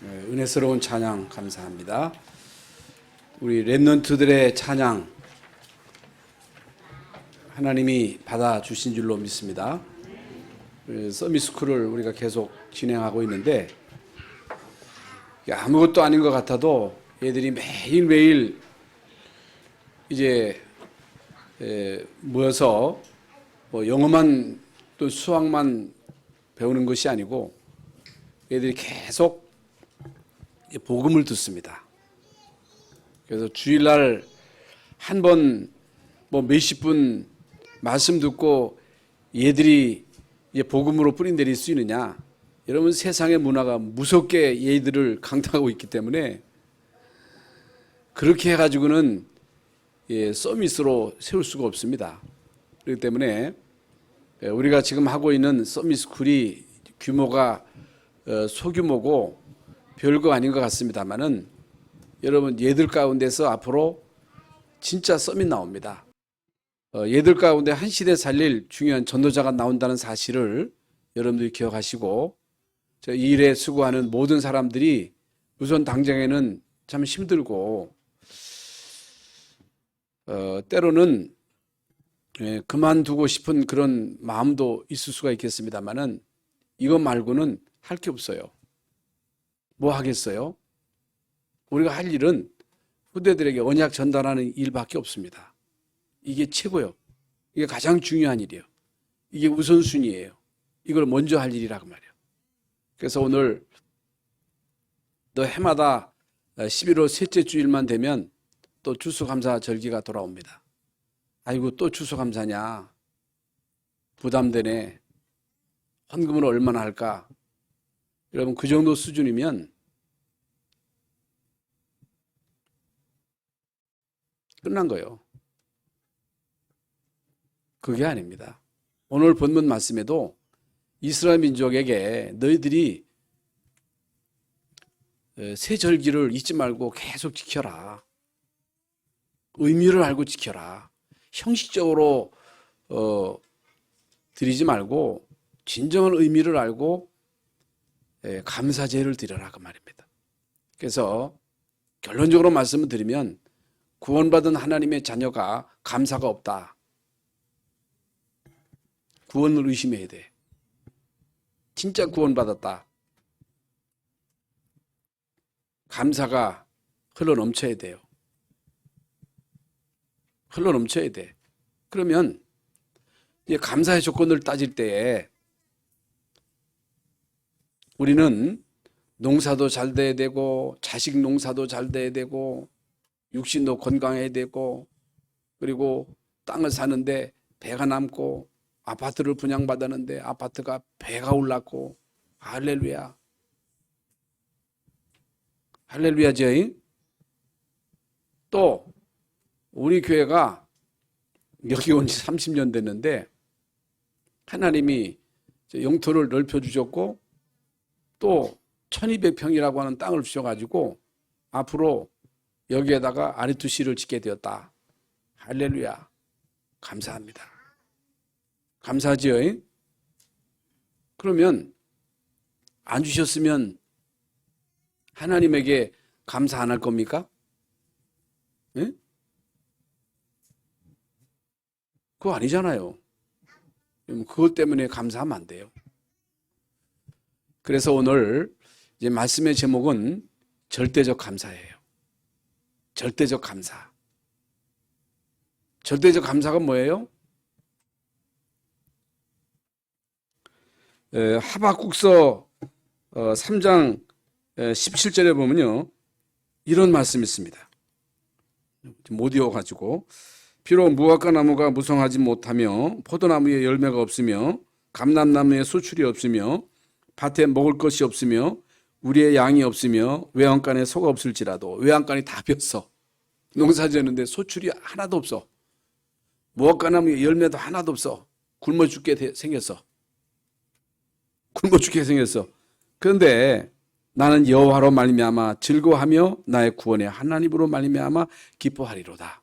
은혜스러운 찬양 감사합니다. 우리 렘넌트들의 찬양 하나님이 받아주신 줄로 믿습니다. 서밋스쿨을 우리가 계속 진행하고 있는데 아무것도 아닌 것 같아도 애들이 매일매일 이제 모여서 영어만 또 수학만 배우는 것이 아니고 애들이 계속 복음을 듣습니다. 그래서 주일날 한 번 몇십 분 말씀 듣고 얘들이 복음으로 뿌리 내릴 수 있느냐? 여러분, 세상의 문화가 무섭게 얘들을 강타하고 있기 때문에 그렇게 해가지고는 서밋으로 세울 수가 없습니다. 그렇기 때문에 우리가 지금 하고 있는 서밋스쿨이 규모가 소규모고 별거 아닌 것 같습니다만은 여러분, 얘들 가운데서 앞으로 진짜 서밋 나옵니다. 얘들 가운데 한 시대 살릴 중요한 전도자가 나온다는 사실을 여러분들이 기억하시고, 이 일에 수고하는 모든 사람들이 우선 당장에는 참 힘들고 때로는 그만두고 싶은 그런 마음도 있을 수가 있겠습니다만은 이거 말고는 할 게 없어요. 뭐 하겠어요? 우리가 할 일은 후대들에게 언약 전달하는 일밖에 없습니다. 이게 최고요. 이게 가장 중요한 일이에요. 이게 우선순위예요. 이걸 먼저 할 일이라고 말이에요. 그래서 오늘 너 해마다 11월 셋째 주일만 되면 또 추수감사 절기가 돌아옵니다. 아이고, 또 추수감사냐? 부담되네. 헌금을 얼마나 할까? 여러분, 그 정도 수준이면 끝난 거예요. 그게 아닙니다. 오늘 본문 말씀에도 이스라엘 민족에게 너희들이 새 절기를 잊지 말고 계속 지켜라. 의미를 알고 지켜라. 형식적으로 드리지 말고 진정한 의미를 알고 감사제를 드려라, 그 말입니다. 그래서 결론적으로 말씀을 드리면 구원받은 하나님의 자녀가 감사가 없다. 구원을 의심해야 돼. 진짜 구원받았다. 감사가 흘러넘쳐야 돼요. 흘러넘쳐야 돼. 그러면 이제 감사의 조건을 따질 때에 우리는 농사도 잘 돼야 되고 자식 농사도 잘 돼야 되고 육신도 건강해야 되고 그리고 땅을 사는데 배가 남고 아파트를 분양받았는데 아파트가 배가 올랐고 할렐루야. 할렐루야죠. 또 우리 교회가 여기 온 지 30년 됐는데 하나님이 영토를 넓혀주셨고 또 1200평이라고 하는 땅을 주셔가지고 앞으로 여기에다가 아리투시를 짓게 되었다. 할렐루야. 감사합니다. 감사하지요. 그러면 안 주셨으면 하나님에게 감사 안 할 겁니까? 예? 그거 아니잖아요. 그것 때문에 감사하면 안 돼요. 그래서 오늘 이제 말씀의 제목은 절대적 감사예요. 절대적 감사. 절대적 감사가 뭐예요? 하박국서 3장 17절에 보면요, 이런 말씀이 있습니다. 못 이어가지고 비록 무화과 나무가 무성하지 못하며 포도나무에 열매가 없으며 감람나무에 수출이 없으며 밭에 먹을 것이 없으며 우리의 양이 없으며 외양간에 소가 없을지라도, 외양간이 다 비었어. 농사 지었는데 소출이 하나도 없어. 무화과 나무에 열매도 하나도 없어. 굶어 죽게 생겼어. 굶어 죽게 생겼어. 그런데 나는 여호와로 말미암아 즐거워하며 나의 구원의 하나님으로 말미암아 기뻐하리로다.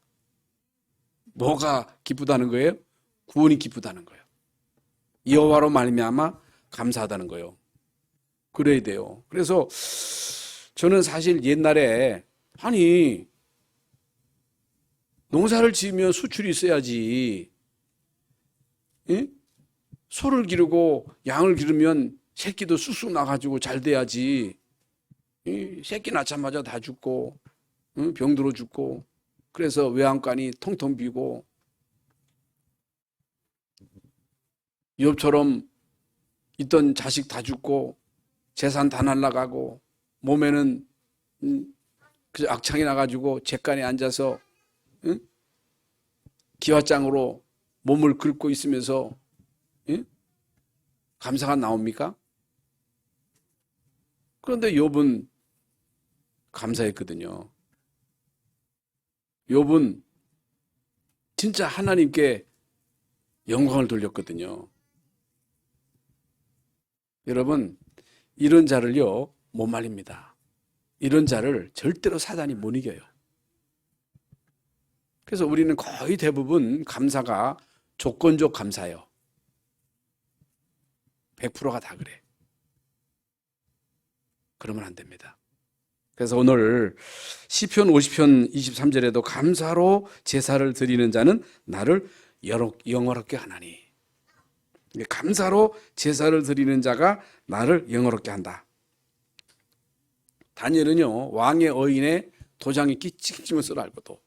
뭐가 기쁘다는 거예요? 구원이 기쁘다는 거예요. 여호와로 말미암아 감사하다는 거예요. 그래야 돼요. 그래서 저는 사실 옛날에 아니 농사를 지으면 수출이 있어야지. 예? 소를 기르고 양을 기르면 새끼도 쑥쑥 나가지고 잘 돼야지. 새끼 낳자마자 다 죽고 병들어 죽고 그래서 외양간이 텅텅 비고 욥처럼 있던 자식 다 죽고 재산 다 날라가고 몸에는 그 악창이 나가지고 잿간에 앉아서 기와장으로 몸을 긁고 있으면서 감사가 나옵니까? 그런데 욥은 감사했거든요. 욥은 진짜 하나님께 영광을 돌렸거든요. 여러분, 이런 자를요 못 말립니다. 이런 자를 절대로 사단이 못 이겨요. 그래서 우리는 거의 대부분 감사가 조건적 감사예요. 100%가 다 그래. 그러면 안 됩니다. 그래서 오늘 시편 50편 23절에도 감사로 제사를 드리는 자는 나를 영화롭게 하나니. 감사로 제사를 드리는 자가 나를 영화롭게 한다. 다니엘은요 왕의 어인에 도장이 찍힌 것을 알고도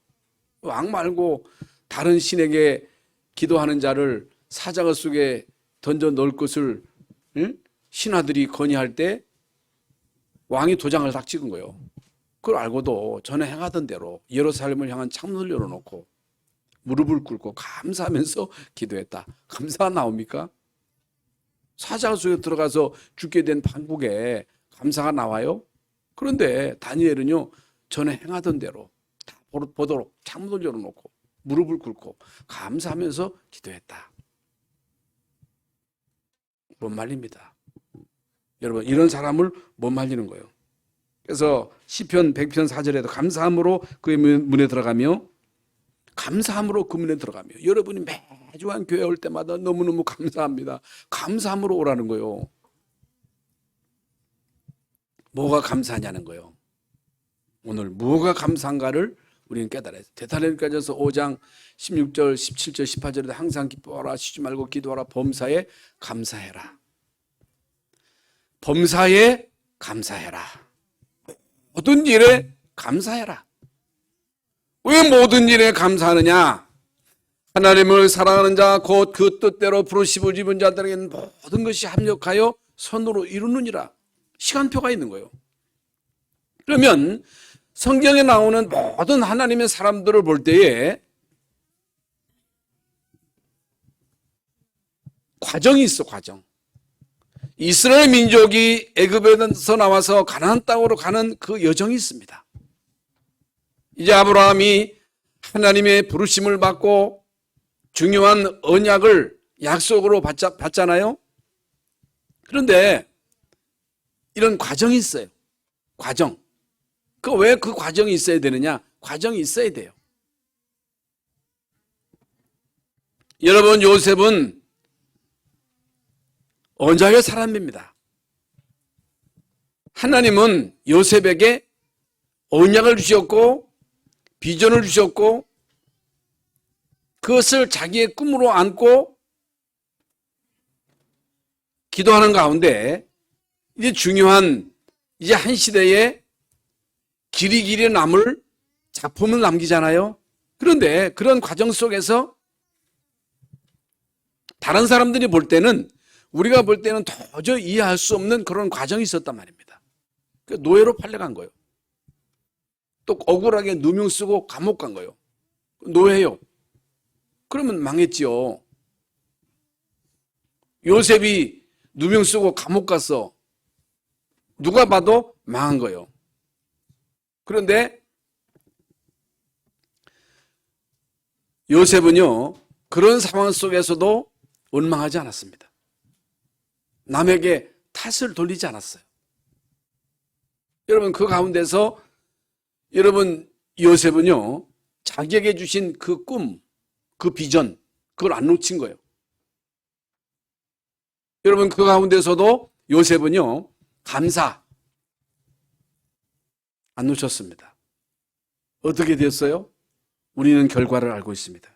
왕 말고 다른 신에게 기도하는 자를 사자가 속에 던져 넣을 것을 신하들이 건의할 때 왕이 도장을 딱 찍은 거예요. 그걸 알고도 전에 행하던 대로 예루살렘을 향한 창문을 열어놓고 무릎을 꿇고 감사하면서 기도했다. 감사가 나옵니까? 사자가 속에 들어가서 죽게 된 판국에 감사가 나와요? 그런데 다니엘은요 전에 행하던 대로 다 보도록 창문을 열어놓고 무릎을 꿇고 감사하면서 기도했다. 못 말립니다. 여러분 이런 사람을 못 말리는 거예요. 그래서 시편 100편 4절에도 감사함으로 그의 문에 들어가며 감사함으로 그 문에 들어가며 여러분이 매주 한 교회 올 때마다 너무너무 감사합니다. 감사함으로 오라는 거예요. 뭐가 감사하냐는 거예요. 오늘 뭐가 감사한가를 우리는 깨달아야 돼요. 데살로니가전서 5장 16절, 17절, 18절에도 항상 기뻐하라, 쉬지 말고 기도하라, 범사에 감사해라. 범사에 감사해라. 모든 일에 감사해라. 왜 모든 일에 감사하느냐? 하나님을 사랑하는 자, 곧 그 뜻대로 부르심을 입은 자들에게는 모든 것이 합력하여 선으로 이루느니라. 시간표가 있는 거예요. 그러면 성경에 나오는 모든 하나님의 사람들을 볼 때에 과정이 있어, 과정. 이스라엘 민족이 애굽에서 나와서 가나안 땅으로 가는 그 여정이 있습니다. 이제 아브라함이 하나님의 부르심을 받고 중요한 언약을 약속으로 받잖아요. 그런데 이런 과정이 있어요. 과정. 왜 그 과정이 있어야 되느냐? 과정이 있어야 돼요. 여러분, 요셉은 언약의 사람입니다. 하나님은 요셉에게 언약을 주셨고 비전을 주셨고 그것을 자기의 꿈으로 안고 기도하는 가운데 이제 중요한 이제 한 시대에 길이 남을 작품을 남기잖아요. 그런데 그런 과정 속에서 다른 사람들이 볼 때는 우리가 볼 때는 도저히 이해할 수 없는 그런 과정이 있었단 말입니다. 노예로 팔려간 거예요. 또 억울하게 누명 쓰고 감옥 간 거예요. 노예요. 그러면 망했지요. 요셉이 누명 쓰고 감옥 갔어. 누가 봐도 망한 거예요. 그런데 요셉은요, 그런 상황 속에서도 원망하지 않았습니다. 남에게 탓을 돌리지 않았어요. 여러분, 그 가운데서 여러분, 요셉은요, 자기에게 주신 그 꿈, 그 비전, 그걸 안 놓친 거예요. 여러분, 그 가운데서도 요셉은요, 감사, 안 놓쳤습니다. 어떻게 됐어요? 우리는 결과를 알고 있습니다.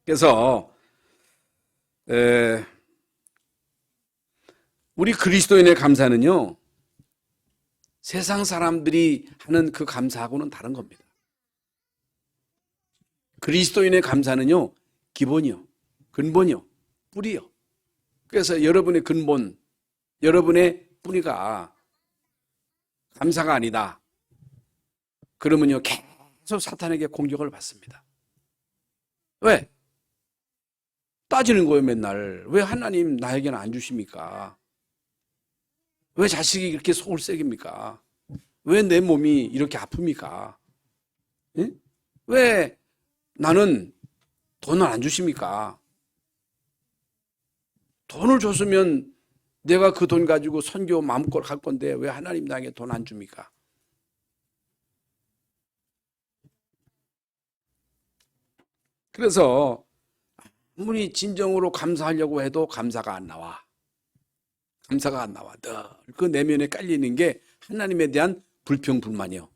그래서 우리 그리스도인의 감사는요, 세상 사람들이 하는 그 감사하고는 다른 겁니다. 그리스도인의 감사는요, 기본이요, 근본이요, 뿌리요. 그래서 여러분의 근본, 여러분의 뿌리가 감사가 아니다. 그러면요, 계속 사탄에게 공격을 받습니다. 왜? 따지는 거예요, 맨날. 왜 하나님 나에게는 안 주십니까? 왜 자식이 이렇게 속을 새깁니까? 왜 내 몸이 이렇게 아픕니까? 예? 왜 나는 돈을 안 주십니까? 돈을 줬으면 내가 그 돈 가지고 선교 마음껏 할 건데 왜 하나님 나에게 돈 안 줍니까? 그래서 아무리 진정으로 감사하려고 해도 감사가 안 나와. 감사가 안 나와. 늘 그 내면에 깔리는 게 하나님에 대한 불평, 불만이요.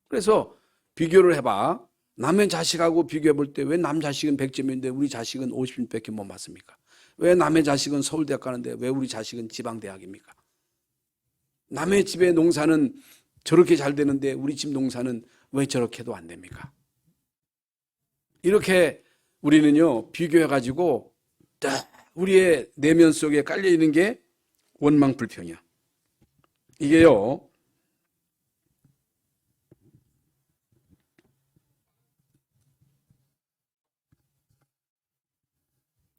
그래서 비교를 해봐. 남의 자식하고 비교해 볼 때 왜 남 자식은 100점인데 우리 자식은 50점밖에 못 맞습니까? 왜 남의 자식은 서울대학 가는데 왜 우리 자식은 지방대학입니까? 남의 집의 농사는 저렇게 잘 되는데 우리 집 농사는 왜 저렇게도 안 됩니까? 이렇게 우리는요, 비교해가지고 우리의 내면 속에 깔려있는 게 원망, 불평이야. 이게요,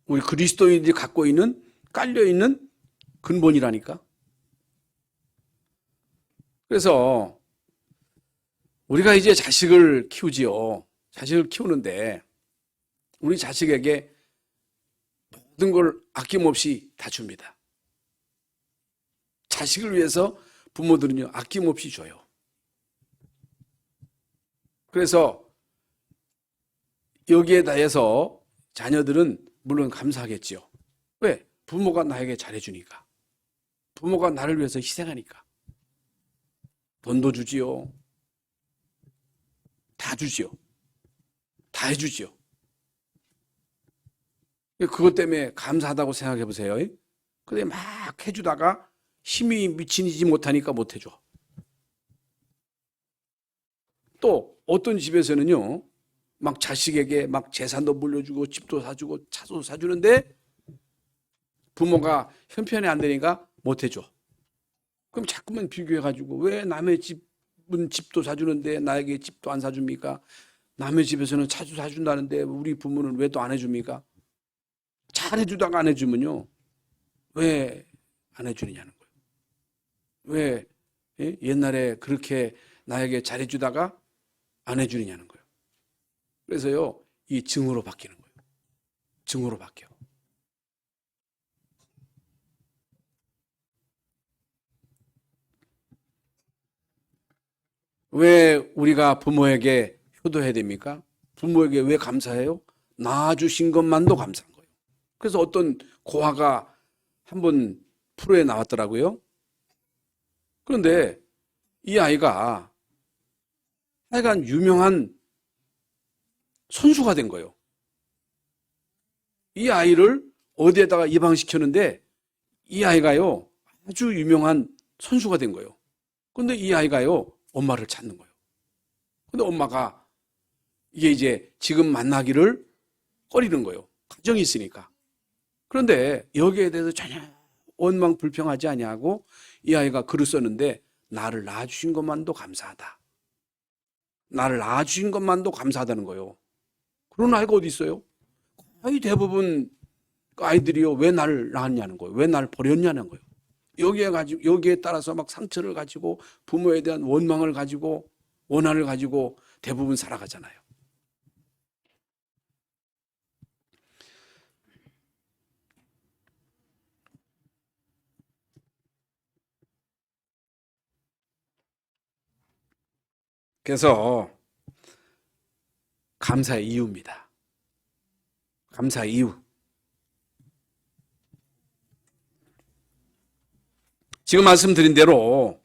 우리 그리스도인들이 갖고 있는, 깔려있는 근본이라니까. 그래서 우리가 이제 자식을 키우지요. 자식을 키우는데 우리 자식에게 모든 걸 아낌없이 다 줍니다. 자식을 위해서 부모들은요, 아낌없이 줘요. 그래서 여기에 대해서 자녀들은 물론 감사하겠지요. 왜? 부모가 나에게 잘해주니까. 부모가 나를 위해서 희생하니까. 돈도 주지요. 다 주지요. 다 해주지요. 그것 때문에 감사하다고 생각해 보세요. 근데 막 해주다가 힘이 미치지 못하니까 못 해줘. 또 어떤 집에서는요, 막 자식에게 막 재산도 물려주고 집도 사주고 차도 사주는데 부모가 형편이 안 되니까 못 해줘. 그럼 자꾸만 비교해가지고 왜 남의 집은 집도 사주는데 나에게 집도 안 사줍니까? 남의 집에서는 차도 사준다는데 우리 부모는 왜 또 안 해줍니까? 잘 해주다가 안 해주면요, 왜 안 해주느냐는 거예요. 왜 옛날에 그렇게 나에게 잘해주다가 안 해주느냐는 거예요. 그래서요, 이 증오로 바뀌는 거예요. 증오로 바뀌어. 왜 우리가 부모에게 효도해야 됩니까? 부모에게 왜 감사해요? 낳아주신 것만도 감사한 거예요. 그래서 어떤 고아가 한번 프로에 나왔더라고요. 그런데 이 아이가 하여간 유명한 선수가 된 거예요. 이 아이를 어디에다가 입양시켰는데 이 아이가요, 아주 유명한 선수가 된 거예요. 근데 이 아이가요, 엄마를 찾는 거예요. 근데 엄마가 이게 이제 지금 만나기를 꺼리는 거예요. 가정이 있으니까. 그런데 여기에 대해서 전혀 원망 불평하지 아니하고 이 아이가 글을 썼는데 나를 낳아주신 것만도 감사하다. 나를 낳아주신 것만도 감사하다는 거예요. 그런 아이가 어디 있어요? 거의 대부분 아이들이요, 왜 나를 낳았냐는 거예요. 왜 나를 버렸냐는 거예요. 여기에 따라서 막 상처를 가지고 부모에 대한 원망을 가지고 원한을 가지고 대부분 살아가잖아요. 그래서 감사의 이유입니다. 감사의 이유. 지금 말씀드린 대로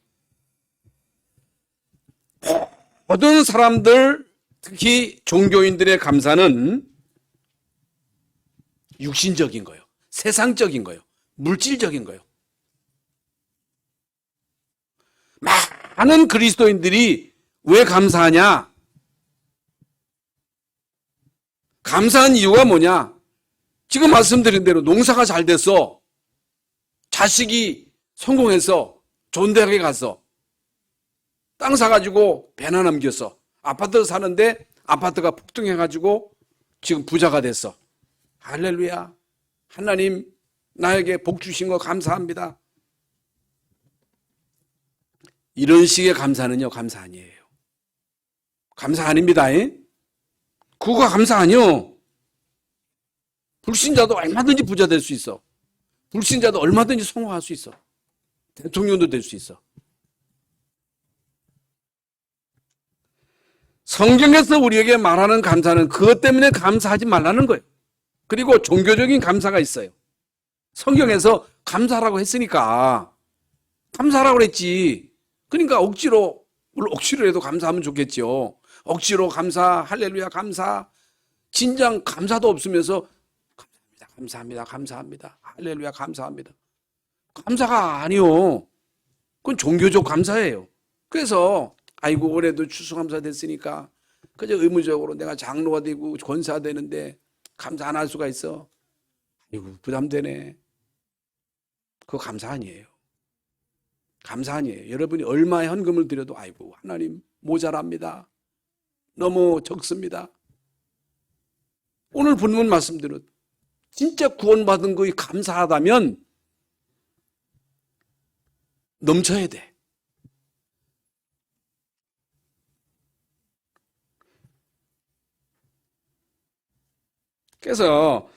모든 사람들, 특히 종교인들의 감사는 육신적인 거예요. 세상적인 거예요. 물질적인 거예요. 많은 그리스도인들이 왜 감사하냐? 감사한 이유가 뭐냐? 지금 말씀드린 대로 농사가 잘 됐어. 자식이 성공해서 좋은 대학에 갔어. 땅 사가지고 배나 넘겼어. 아파트 사는데 아파트가 폭등해가지고 지금 부자가 됐어. 할렐루야. 하나님 나에게 복 주신 거 감사합니다. 이런 식의 감사는요, 감사 아니에요. 감사 아닙니다. 그거 감사 아니요. 불신자도 얼마든지 부자 될 수 있어. 불신자도 얼마든지 성공할 수 있어. 대통령도 될 수 있어. 성경에서 우리에게 말하는 감사는 그것 때문에 감사하지 말라는 거예요. 그리고 종교적인 감사가 있어요. 성경에서 감사라고 했으니까 감사라고 그랬지. 그러니까 억지로, 물론 억지로라도 감사하면 좋겠죠. 억지로 감사, 할렐루야 감사, 진정 감사도 없으면서 감사합니다, 감사합니다, 할렐루야 감사합니다. 감사가 아니요. 그건 종교적 감사예요. 그래서 아이고 올해도 추수감사 됐으니까 그저 의무적으로 내가 장로가 되고 권사가 되는데 감사 안 할 수가 있어. 아이고 부담되네. 그거 감사 아니에요. 감사 아니에요. 여러분이 얼마의 헌금을 드려도 아이고 하나님 모자랍니다. 너무 적습니다. 오늘 본문 말씀대로 진짜 구원받은 거에 감사하다면 넘쳐야 돼. 그래서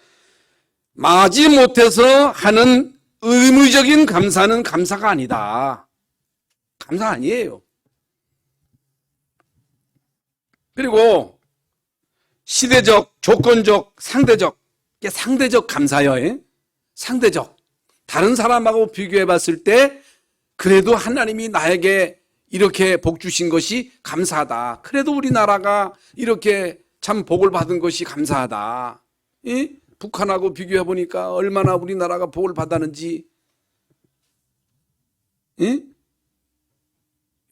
마지못해서 하는 의무적인 감사는 감사가 아니다. 감사 아니에요. 그리고 시대적, 조건적, 상대적, 이게 상대적 감사예요. 상대적. 다른 사람하고 비교해 봤을 때 그래도 하나님이 나에게 이렇게 복 주신 것이 감사하다. 그래도 우리나라가 이렇게 참 복을 받은 것이 감사하다. 북한하고 비교해 보니까 얼마나 우리나라가 복을 받았는지.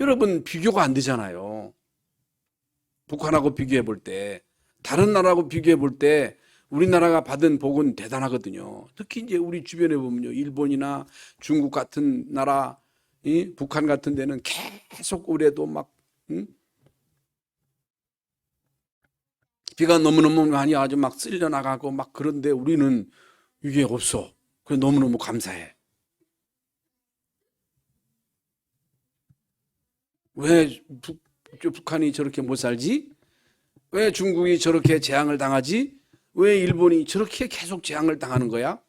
여러분 비교가 안 되잖아요. 북한하고 비교해 볼 때, 다른 나라하고 비교해 볼 때 우리나라가 받은 복은 대단하거든요. 특히 이제 우리 주변에 보면요, 일본이나 중국 같은 나라, 북한 같은 데는 계속 올해도 막 비가 너무너무 많이 아주 막 쓸려 나가고 막 그런데 우리는 이게 없어. 그래서 너무너무 감사해. 왜 북한이 저렇게 못 살지? 왜 중국이 저렇게 재앙을 당하지? 왜 일본이 저렇게 계속 재앙을 당하는 거야?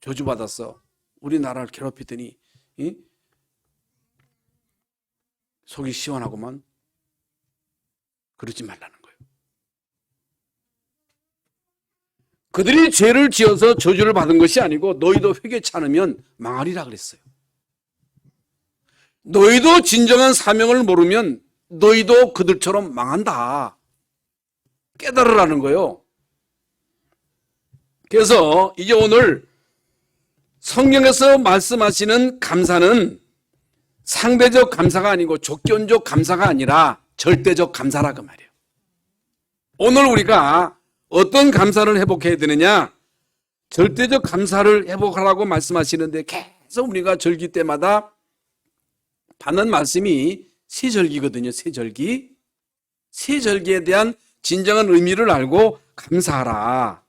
저주받았어. 우리나라를 괴롭히더니 속이 시원하고만. 그러지 말라는 거예요. 그들이 죄를 지어서 저주를 받은 것이 아니고 너희도 회개치 않으면 망하리라 그랬어요. 너희도 진정한 사명을 모르면 너희도 그들처럼 망한다. 깨달으라는 거예요. 그래서 이제 오늘 성경에서 말씀하시는 감사는 상대적 감사가 아니고 조건적 감사가 아니라 절대적 감사라 그 말이에요. 오늘 우리가 어떤 감사를 회복해야 되느냐? 절대적 감사를 회복하라고 말씀하시는데 계속 우리가 절기 때마다 받는 말씀이 세절기거든요. 세절기. 세절기에 대한 진정한 의미를 알고 감사하라.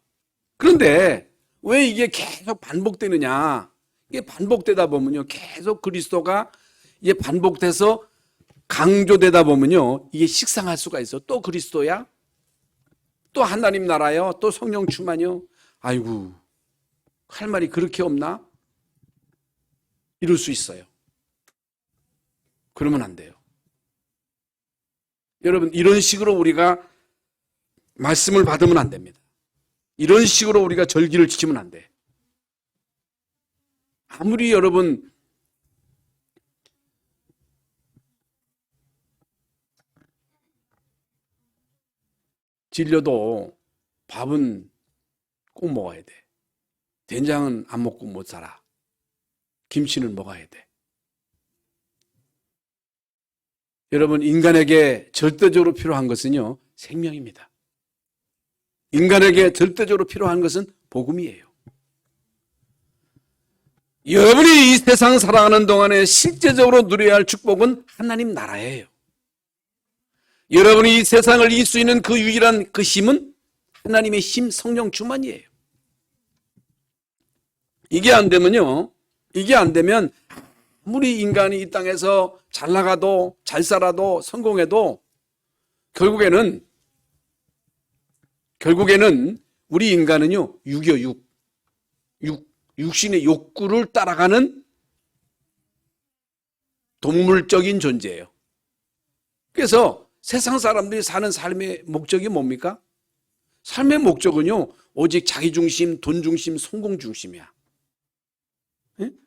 그런데 왜 이게 계속 반복되느냐? 이게 반복되다 보면요, 계속 그리스도가 이게 반복돼서 강조되다 보면요, 이게 식상할 수가 있어. 또 그리스도야? 또 하나님 나라요? 또 성령 충만이요? 아이고, 할 말이 그렇게 없나? 이럴 수 있어요. 그러면 안 돼요. 여러분, 이런 식으로 우리가 말씀을 받으면 안 됩니다. 이런 식으로 우리가 절기를 지키면 안 돼. 아무리 여러분 질려도 밥은 꼭 먹어야 돼. 된장은 안 먹고 못 살아. 김치는 먹어야 돼. 여러분, 인간에게 절대적으로 필요한 것은요, 생명입니다. 인간에게 절대적으로 필요한 것은 복음이에요. 여러분이 이 세상 살아가는 동안에 실제적으로 누려야 할 축복은 하나님 나라예요. 여러분이 이 세상을 이길 수 있는 그 유일한 그 힘은 하나님의 힘, 성령 충만이에요. 이게 안 되면 아무리 인간이 이 땅에서 잘 나가도 잘 살아도 성공해도 결국에는 우리 인간은요, 육신의 욕구를 따라가는 동물적인 존재예요. 그래서 세상 사람들이 사는 삶의 목적이 뭡니까? 삶의 목적은요, 오직 자기 중심, 돈 중심, 성공 중심이야. 응?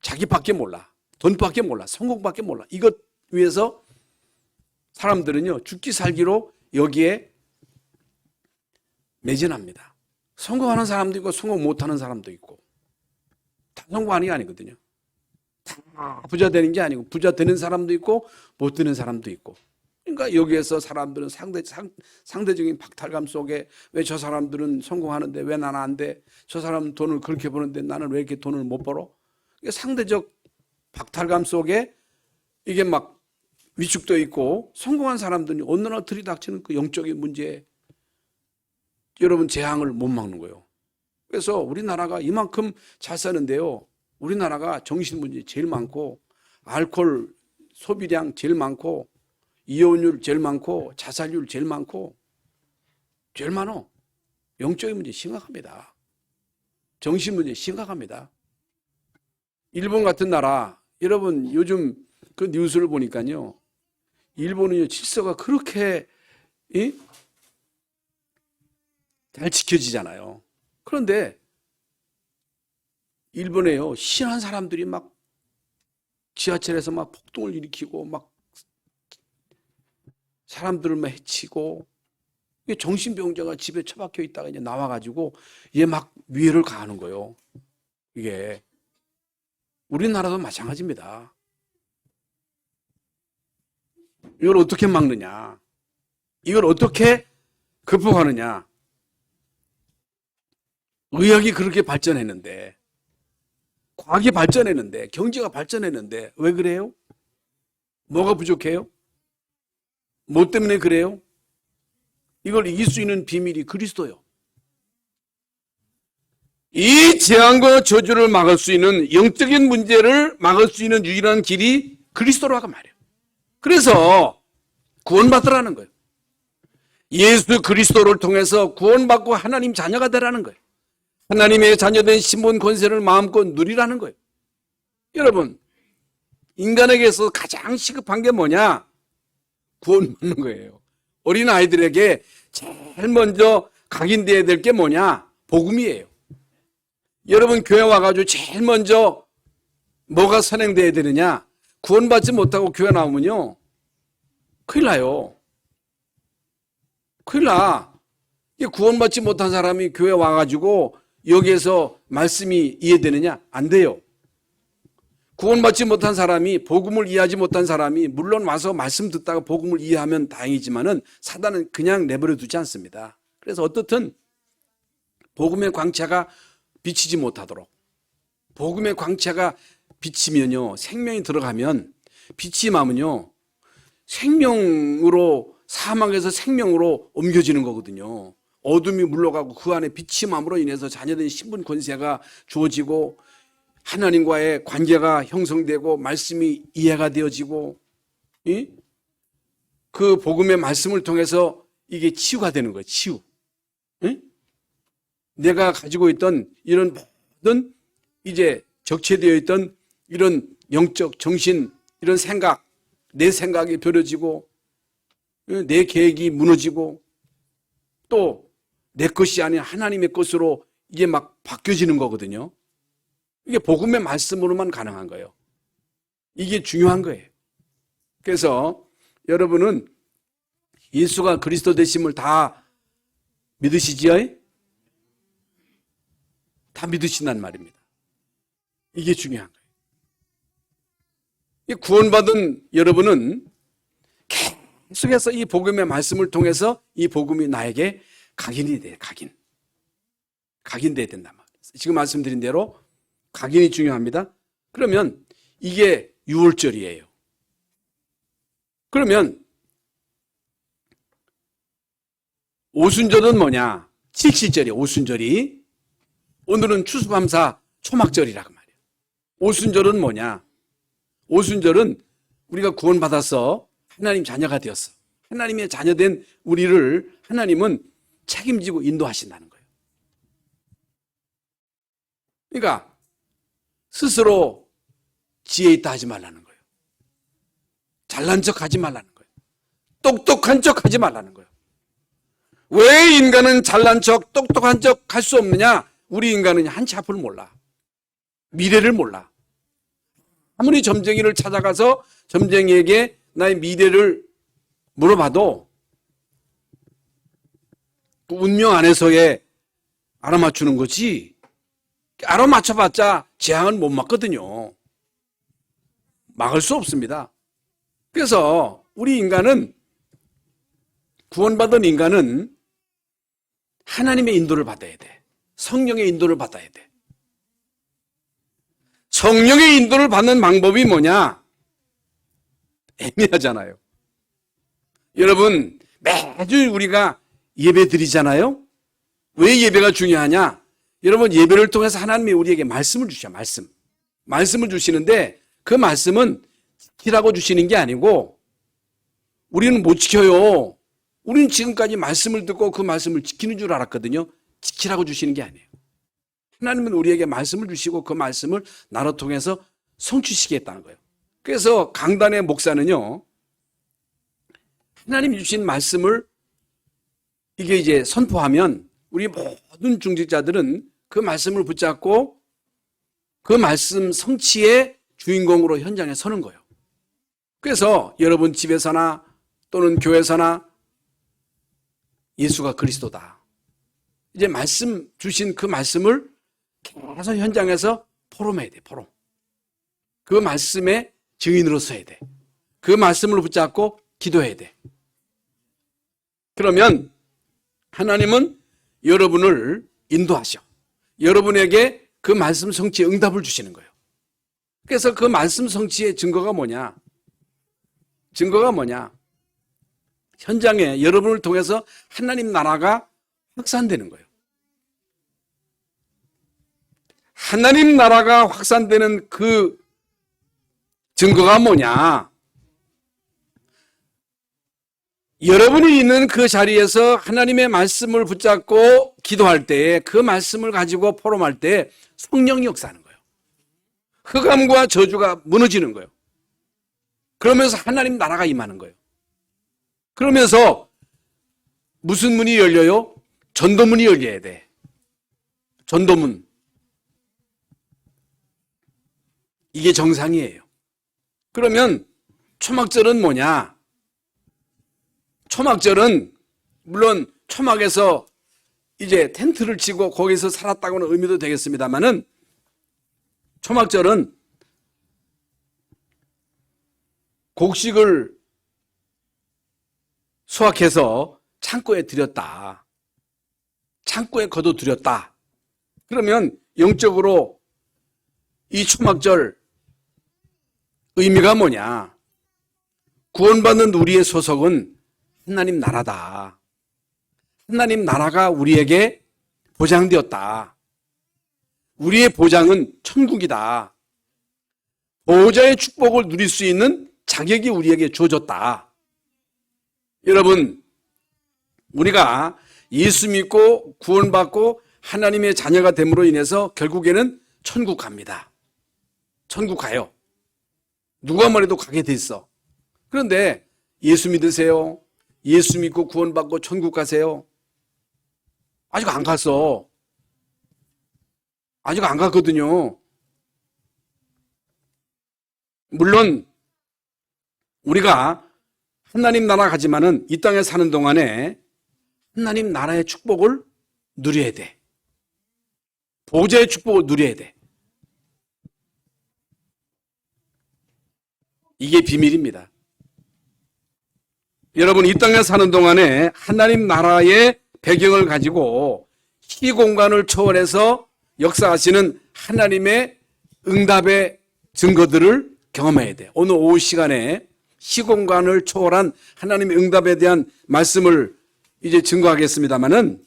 자기밖에 몰라. 돈밖에 몰라. 성공밖에 몰라. 이것 위해서 사람들은요, 죽기 살기로 여기에 매진합니다. 성공하는 사람도 있고 성공 못하는 사람도 있고, 다 성공하는 게 아니거든요. 다 부자 되는 게 아니고, 부자 되는 사람도 있고 못 되는 사람도 있고. 그러니까 여기에서 사람들은 상대적인 박탈감 속에, 왜 저 사람들은 성공하는데 왜 나는 안 돼? 저 사람은 돈을 그렇게 버는데 나는 왜 이렇게 돈을 못 벌어? 상대적 박탈감 속에 이게 막 위축되어 있고, 성공한 사람들이 어느 날 들이닥치는 그 영적인 문제에 여러분 재앙을 못 막는 거예요. 그래서 우리나라가 이만큼 잘 사는데요, 우리나라가 정신 문제 제일 많고, 알코올 소비량 제일 많고, 이혼율 제일 많고, 자살률 제일 많고, 제일 많어. 영적인 문제 심각합니다. 정신 문제 심각합니다. 일본 같은 나라, 여러분 요즘 그 뉴스를 보니까요, 일본은요, 질서가 그렇게 잘 지켜지잖아요. 그런데 일본에요, 신한 사람들이 막 지하철에서 막 폭동을 일으키고 막 사람들을 막 해치고, 정신병자가 집에 처박혀 있다가 이제 나와가지고 얘 막 위해를 가하는 거예요. 이게 우리나라도 마찬가지입니다. 이걸 어떻게 막느냐? 이걸 어떻게 극복하느냐? 의학이 그렇게 발전했는데, 과학이 발전했는데, 경제가 발전했는데 왜 그래요? 뭐가 부족해요? 뭐 때문에 그래요? 이걸 이길 수 있는 비밀이 그리스도요. 이 재앙과 저주를 막을 수 있는, 영적인 문제를 막을 수 있는 유일한 길이 그리스도라고 말이에요. 그래서 구원받으라는 거예요. 예수 그리스도를 통해서 구원받고 하나님 자녀가 되라는 거예요. 하나님의 자녀된 신분 권세를 마음껏 누리라는 거예요. 여러분, 인간에게서 가장 시급한 게 뭐냐? 구원받는 거예요. 어린아이들에게 제일 먼저 각인되어야 될 게 뭐냐? 복음이에요. 여러분, 교회 와가지고 제일 먼저 뭐가 선행되어야 되느냐? 구원받지 못하고 교회 나오면요, 큰일 나요. 큰일 나. 구원받지 못한 사람이 교회 와가지고 여기에서 말씀이 이해되느냐? 안 돼요. 구원받지 못한 사람이, 복음을 이해하지 못한 사람이, 물론 와서 말씀 듣다가 복음을 이해하면 다행이지만은 사단은 그냥 내버려 두지 않습니다. 그래서 어떻든 복음의 광채가 비치지 못하도록, 복음의 광채가 비치면요, 생명이 들어가면, 빛이 임하면요, 생명으로, 사망에서 생명으로 옮겨지는 거거든요. 어둠이 물러가고 그 안에 빛이 임함으로 인해서 자녀된 신분 권세가 주어지고, 하나님과의 관계가 형성되고, 말씀이 이해가 되어지고, 그 복음의 말씀을 통해서 이게 치유가 되는 거예요. 치유. 내가 가지고 있던 이런 모든 이제 적체되어 있던 이런 영적 정신, 이런 생각, 내 생각이 버려지고, 내 계획이 무너지고, 또 내 것이 아닌 하나님의 것으로 이게 막 바뀌어지는 거거든요. 이게 복음의 말씀으로만 가능한 거예요. 이게 중요한 거예요. 그래서 여러분은 예수가 그리스도 되심을 다 믿으시지요? 다 믿으신단 말입니다. 이게 중요한 거예요. 이 구원받은 여러분은 계속해서 이 복음의 말씀을 통해서 이 복음이 나에게 각인이 돼요. 각인돼야 된단 말이에요. 지금 말씀드린 대로 각인이 중요합니다. 그러면 이게 6월절이에요. 그러면 오순절은 뭐냐? 칠칠절이에요. 오순절이. 오늘은 추수감사 초막절이라고 말이에요. 오순절은 뭐냐? 오순절은 우리가 구원받아서 하나님 자녀가 되었어. 하나님의 자녀된 우리를 하나님은 책임지고 인도하신다는 거예요. 그러니까 스스로 지혜 있다 하지 말라는 거예요. 잘난 척 하지 말라는 거예요. 똑똑한 척 하지 말라는 거예요. 왜 인간은 잘난 척, 똑똑한 척 할 수 없느냐? 우리 인간은 한치 앞을 몰라. 미래를 몰라. 아무리 점쟁이를 찾아가서 점쟁이에게 나의 미래를 물어봐도 그 운명 안에서의 알아맞추는 거지, 알아맞혀봤자 재앙은 못 막거든요. 막을 수 없습니다. 그래서 우리 인간은, 구원받은 인간은 하나님의 인도를 받아야 돼. 성령의 인도를 받아야 돼. 성령의 인도를 받는 방법이 뭐냐? 애매하잖아요. 여러분, 매주 우리가 예배 드리잖아요? 왜 예배가 중요하냐? 여러분, 예배를 통해서 하나님이 우리에게 말씀을 주셔, 말씀을 주시는데 그 말씀은 지키라고 주시는 게 아니고 우리는 못 지켜요. 우리는 지금까지 말씀을 듣고 그 말씀을 지키는 줄 알았거든요. 지키라고 주시는 게 아니에요. 하나님은 우리에게 말씀을 주시고 그 말씀을 나로 통해서 성취시키겠다는 거예요. 그래서 강단의 목사는요, 하나님 주신 말씀을 이게 이제 선포하면 우리 모든 중직자들은 그 말씀을 붙잡고 그 말씀 성취의 주인공으로 현장에 서는 거예요. 그래서 여러분 집에서나 또는 교회에서나 예수가 그리스도다. 이제 말씀 주신 그 말씀을 계속 현장에서 포럼해야 돼, 포럼. 그 말씀의 증인으로 서야 돼. 그 말씀을 붙잡고 기도해야 돼. 그러면 하나님은 여러분을 인도하셔. 여러분에게 그 말씀 성취의 응답을 주시는 거예요. 그래서 그 말씀 성취의 증거가 뭐냐? 현장에 여러분을 통해서 하나님 나라가 확산되는 거예요. 하나님 나라가 확산되는 그 증거가 뭐냐? 여러분이 있는 그 자리에서 하나님의 말씀을 붙잡고 기도할 때, 그 말씀을 가지고 포럼할 때 성령이 역사하는 거예요. 흑암과 저주가 무너지는 거예요. 그러면서 하나님 나라가 임하는 거예요. 그러면서 무슨 문이 열려요? 전도문이 열려야 돼. 전도문. 이게 정상이에요. 그러면 초막절은 뭐냐? 초막절은 물론 초막에서 이제 텐트를 치고 거기서 살았다고는 의미도 되겠습니다만은, 초막절은 곡식을 수확해서 창고에 들였다. 창고에 거둬들였다. 그러면 영적으로 이 초막절 의미가 뭐냐? 구원받는 우리의 소속은 하나님 나라다. 하나님 나라가 우리에게 보장되었다. 우리의 보장은 천국이다. 보호자의 축복을 누릴 수 있는 자격이 우리에게 주어졌다. 여러분, 우리가 예수 믿고 구원받고 하나님의 자녀가 됨으로 인해서 결국에는 천국 갑니다. 천국 가요. 누가 뭐래도 가게 돼 있어. 그런데 예수 믿으세요? 예수 믿고 구원받고 천국 가세요? 아직 안 갔어. 아직 안 갔거든요. 물론 우리가 하나님 나라 가지만은 이 땅에 사는 동안에 하나님 나라의 축복을 누려야 돼. 보좌의 축복을 누려야 돼. 이게 비밀입니다. 여러분, 이 땅에 사는 동안에 하나님 나라의 배경을 가지고 시공간을 초월해서 역사하시는 하나님의 응답의 증거들을 경험해야 돼. 오늘 오후 시간에 시공간을 초월한 하나님의 응답에 대한 말씀을 이제 증거하겠습니다마는,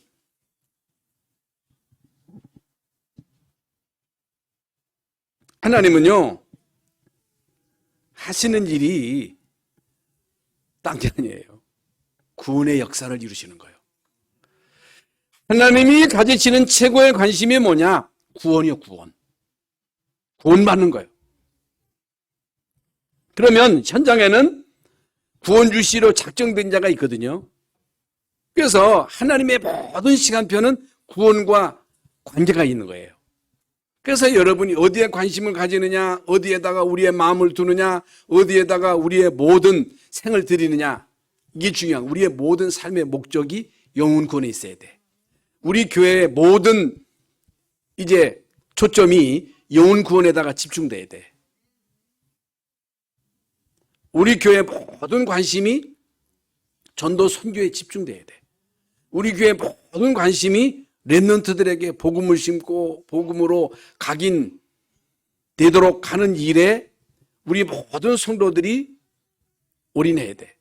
하나님은요 하시는 일이 딴 게 아니에요. 구원의 역사를 이루시는 거예요. 하나님이 가지시는 최고의 관심이 뭐냐? 구원이요, 구원. 구원받는 거예요. 그러면 현장에는 구원주시로 작정된 자가 있거든요. 그래서 하나님의 모든 시간표는 구원과 관계가 있는 거예요. 그래서 여러분이 어디에 관심을 가지느냐, 어디에다가 우리의 마음을 두느냐, 어디에다가 우리의 모든 생을 드리느냐, 이게 중요한, 우리의 모든 삶의 목적이 영혼 구원에 있어야 돼. 우리 교회의 모든 이제 초점이 영혼 구원에다가 집중돼야 돼. 우리 교회의 모든 관심이 전도 선교에 집중돼야 돼. 우리 교회의 모든 관심이 렘넌트들에게 복음을 심고 복음으로 각인되도록 하는 일에 우리 모든 성도들이 올인해야 돼.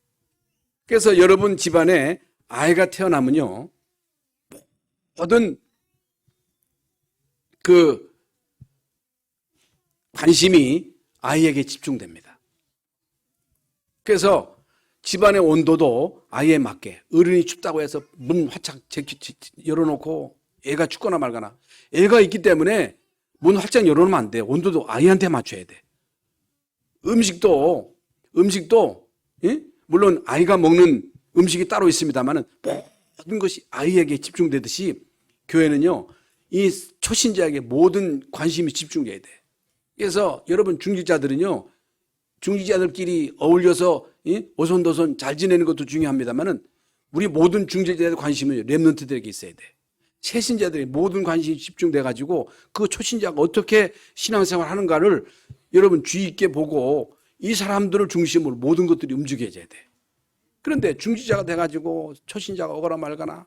그래서 여러분 집안에 아이가 태어나면요, 모든 그 관심이 아이에게 집중됩니다. 그래서 집안의 온도도 아이에 맞게, 어른이 춥다고 해서 문 활짝 열어놓고 애가 춥거나 말거나, 애가 있기 때문에 문 활짝 열어놓으면 안 돼. 온도도 아이한테 맞춰야 돼. 음식도 예? 물론 아이가 먹는 음식이 따로 있습니다만 모든 것이 아이에게 집중되듯이 교회는요, 이 초신자에게 모든 관심이 집중돼야 돼. 그래서 여러분 중직자들은요, 중직자들끼리 어울려서 오손도손 잘 지내는 것도 중요합니다만은 우리 모든 중직자들의 관심은 렘넌트들에게 있어야 돼. 새신자들의 모든 관심이 집중돼 가지고 그 초신자가 어떻게 신앙생활 하는가를 여러분 주의 있게 보고 이 사람들을 중심으로 모든 것들이 움직여져야 돼. 그런데 중직자가 돼 가지고 초신자가 오거나 말거나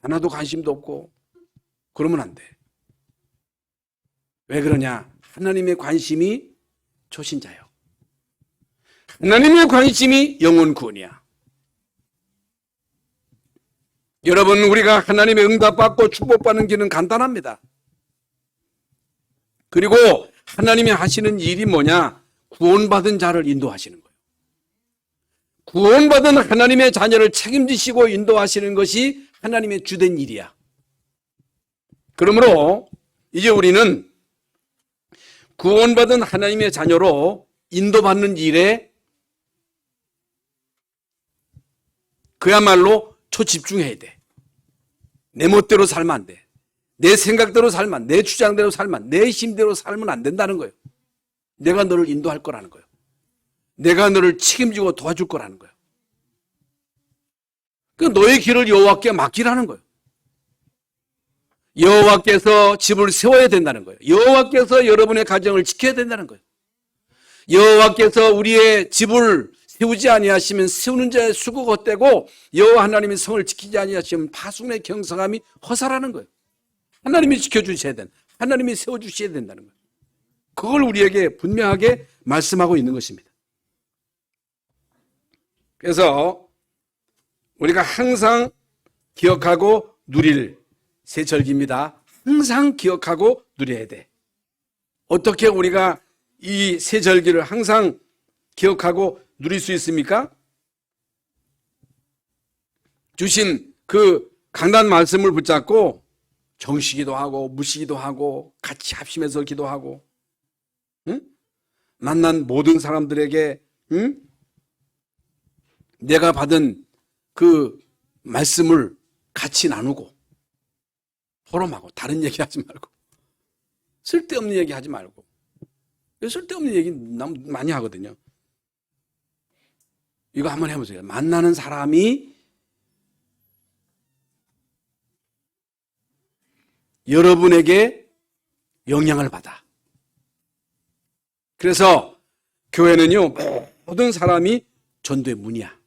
하나도 관심도 없고 그러면 안 돼. 왜 그러냐? 하나님의 관심이 초신자요. 하나님의 관심이 영혼 구원이야. 여러분, 우리가 하나님의 응답받고 축복받는 길은 간단합니다. 그리고 하나님이 하시는 일이 뭐냐? 구원받은 자를 인도하시는 거예요. 구원받은 하나님의 자녀를 책임지시고 인도하시는 것이 하나님의 주된 일이야. 그러므로 이제 우리는 구원받은 하나님의 자녀로 인도받는 일에 그야말로 초집중해야 돼. 내 멋대로 살면 안 돼. 내 생각대로 살면 안 돼. 내 주장대로 살면 안 돼. 내 힘대로 살면 안 된다는 거예요. 내가 너를 인도할 거라는 거예요. 내가 너를 책임지고 도와줄 거라는 거예요. 그 너의 길을 여호와께 맡기라는 거예요. 여호와께서 집을 세워야 된다는 거예요. 여호와께서 여러분의 가정을 지켜야 된다는 거예요. 여호와께서 우리의 집을 세우지 아니하시면 세우는 자의 수고가 헛되고 여호와 하나님의 성을 지키지 아니하시면 파수꾼의 경성함이 허사라는 거예요. 하나님이 지켜주셔야 된다. 하나님이 세워주셔야 된다는 거예요. 그걸 우리에게 분명하게 말씀하고 있는 것입니다. 그래서 우리가 항상 기억하고 누릴 새 절기입니다. 항상 기억하고 누려야 돼. 어떻게 우리가 이 새 절기를 항상 기억하고 누릴 수 있습니까? 주신 그 강단 말씀을 붙잡고 정시기도 하고 무시기도 하고 같이 합심해서 기도하고, 응? 만난 모든 사람들에게 내가 받은 그 말씀을 같이 나누고 포럼하고 다른 얘기하지 말고 쓸데없는 얘기하지 말고. 쓸데없는 얘기 많이 하거든요. 이거 한번 해보세요. 만나는 사람이 여러분에게 영향을 받아. 그래서 교회는요, 모든 사람이 전도의 문이야.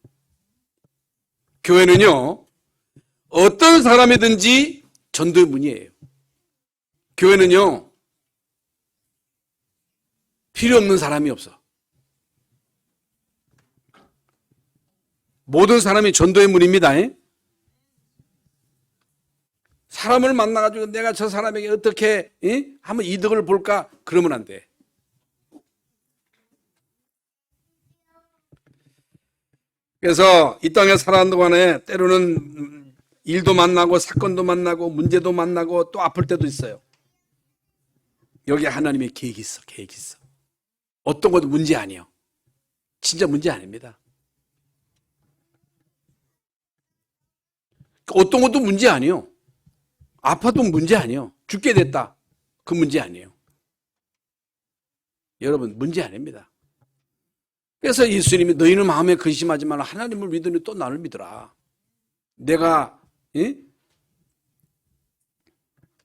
교회는요, 어떤 사람이든지 전도의 문이에요. 교회는요, 필요 없는 사람이 없어. 모든 사람이 전도의 문입니다. 사람을 만나가지고 내가 저 사람에게 어떻게 한번 이득을 볼까? 그러면 안 돼. 그래서 이 땅에 살아가는 동안에 때로는 일도 만나고 사건도 만나고 문제도 만나고 또 아플 때도 있어요. 여기에 하나님의 계획이 있어. 계획이 있어. 어떤 것도 문제 아니에요. 진짜 문제 아닙니다. 어떤 것도 문제 아니에요. 아파도 문제 아니에요. 죽게 됐다. 그 문제 아니에요. 여러분, 문제 아닙니다. 그래서 예수님이 너희는 마음에 근심하지 말라. 하나님을 믿으니 또 나를 믿어라. 내가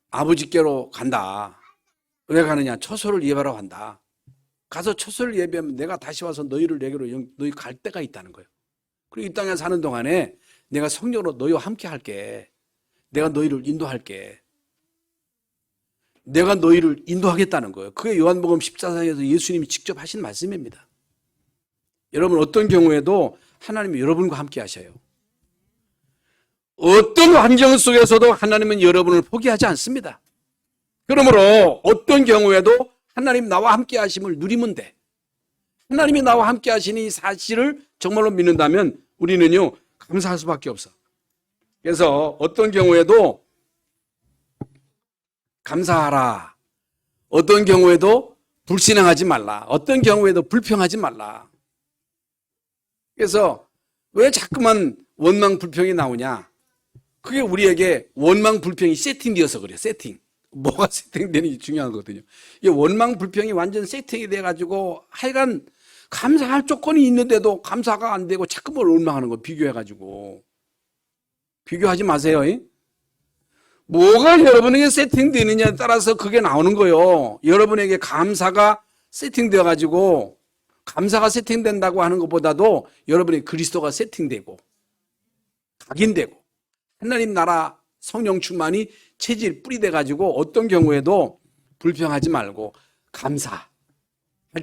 아버지께로 간다. 왜 가느냐? 처소를 예배하러 간다. 가서 처소를 예배하면 내가 다시 와서 너희를 내게로 너희 갈 때가 있다는 거예요. 그리고 이 땅에 사는 동안에 내가 성령으로 너희와 함께 할게. 내가 너희를 인도할게. 내가 너희를 인도하겠다는 거예요. 그게 요한복음 14장에서 예수님이 직접 하신 말씀입니다. 여러분, 어떤 경우에도 하나님이 여러분과 함께 하셔요. 어떤 환경 속에서도 하나님은 여러분을 포기하지 않습니다. 그러므로 어떤 경우에도 하나님 나와 함께 하심을 누리면 돼. 하나님이 나와 함께 하시니 이 사실을 정말로 믿는다면 우리는요, 감사할 수밖에 없어. 그래서 어떤 경우에도 감사하라. 어떤 경우에도 불신앙하지 말라. 어떤 경우에도 불평하지 말라. 그래서 왜 자꾸만 원망 불평이 나오냐? 그게 우리에게 원망 불평이 세팅되어서 그래요. 세팅. 뭐가 세팅되는지 중요한 거거든요. 이 원망 불평이 완전 세팅이 돼가지고 하여간 감사할 조건이 있는데도 감사가 안 되고 자꾸만 원망하는 거 비교해가지고. 비교하지 마세요. 뭐가 여러분에게 세팅되느냐에 따라서 그게 나오는 거예요. 여러분에게 감사가 세팅되어가지고 감사가 세팅된다고 하는 것보다도 여러분의 그리스도가 세팅되고 각인되고 하나님 나라 성령 충만이 체질 뿌리 돼가지고 어떤 경우에도 불평하지 말고 감사할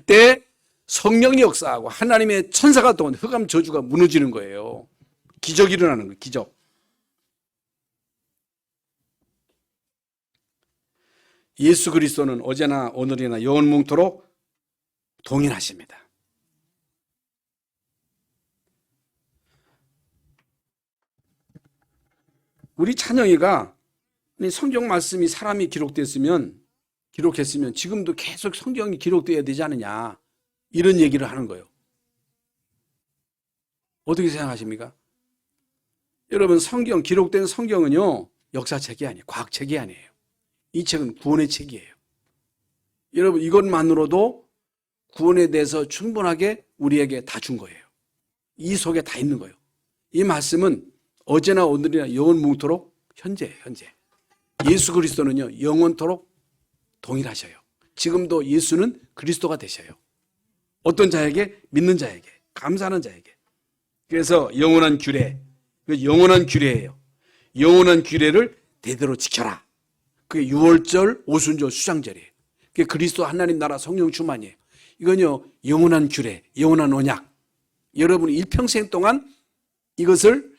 때 성령이 역사하고 하나님의 천사가 또 흑암 저주가 무너지는 거예요. 기적이 일어나는 거예요. 기적. 예수 그리스도는 어제나 오늘이나 영원뭉토록 동일하십니다. 우리 찬영이가 성경 말씀이 사람이 기록했으면 지금도 계속 성경이 기록되어야 되지 않느냐 이런 얘기를 하는 거예요. 어떻게 생각하십니까? 여러분, 기록된 성경은요, 역사책이 아니에요. 과학책이 아니에요. 이 책은 구원의 책이에요. 여러분, 이것만으로도 구원에 대해서 충분하게 우리에게 다 준 거예요. 이 속에 다 있는 거예요. 이 말씀은 어제나 오늘이나 영원뭉토록 현재예요. 현재. 예수 그리스도는요, 영원토록 동일하셔요. 지금도 예수는 그리스도가 되셔요. 어떤 자에게? 믿는 자에게, 감사하는 자에게. 그래서 영원한 규례, 영원한 규례예요. 영원한 규례를 대대로 지켜라. 그게 유월절, 오순절, 수장절이에요. 그게 그리스도 하나님 나라 성령 충만이에요. 이건요, 영원한 규례, 영원한 언약. 여러분이 일평생 동안 이것을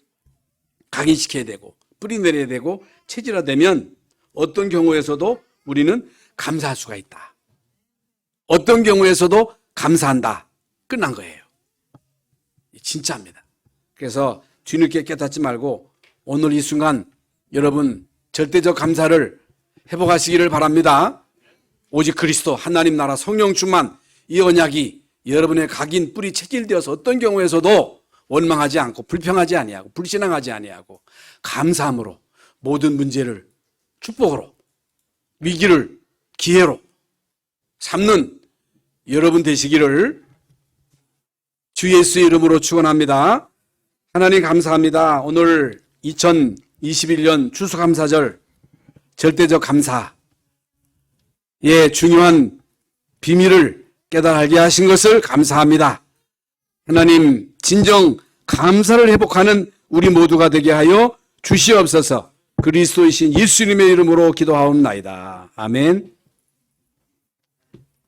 각인시켜야 되고 뿌리 내려야 되고 체질화되면 어떤 경우에서도 우리는 감사할 수가 있다. 어떤 경우에서도 감사한다. 끝난 거예요. 진짜입니다. 그래서 뒤늦게 깨닫지 말고 오늘 이 순간 여러분 절대적 감사를 회복하시기를 바랍니다. 오직 그리스도 하나님 나라 성령 충만 이 언약이 여러분의 각인 뿌리 체질되어서 어떤 경우에서도 원망하지 않고 불평하지 아니하고 불신앙하지 아니하고 감사함으로 모든 문제를 축복으로 위기를 기회로 삼는 여러분 되시기를 주 예수의 이름으로 축원합니다. 하나님 감사합니다. 오늘 2021년 추수감사절 절대적 감사의 중요한 비밀을 깨달게 하신 것을 감사합니다. 하나님, 진정 감사를 회복하는 우리 모두가 되게 하여 주시옵소서. 그리스도이신 예수님의 이름으로 기도하옵나이다. 아멘.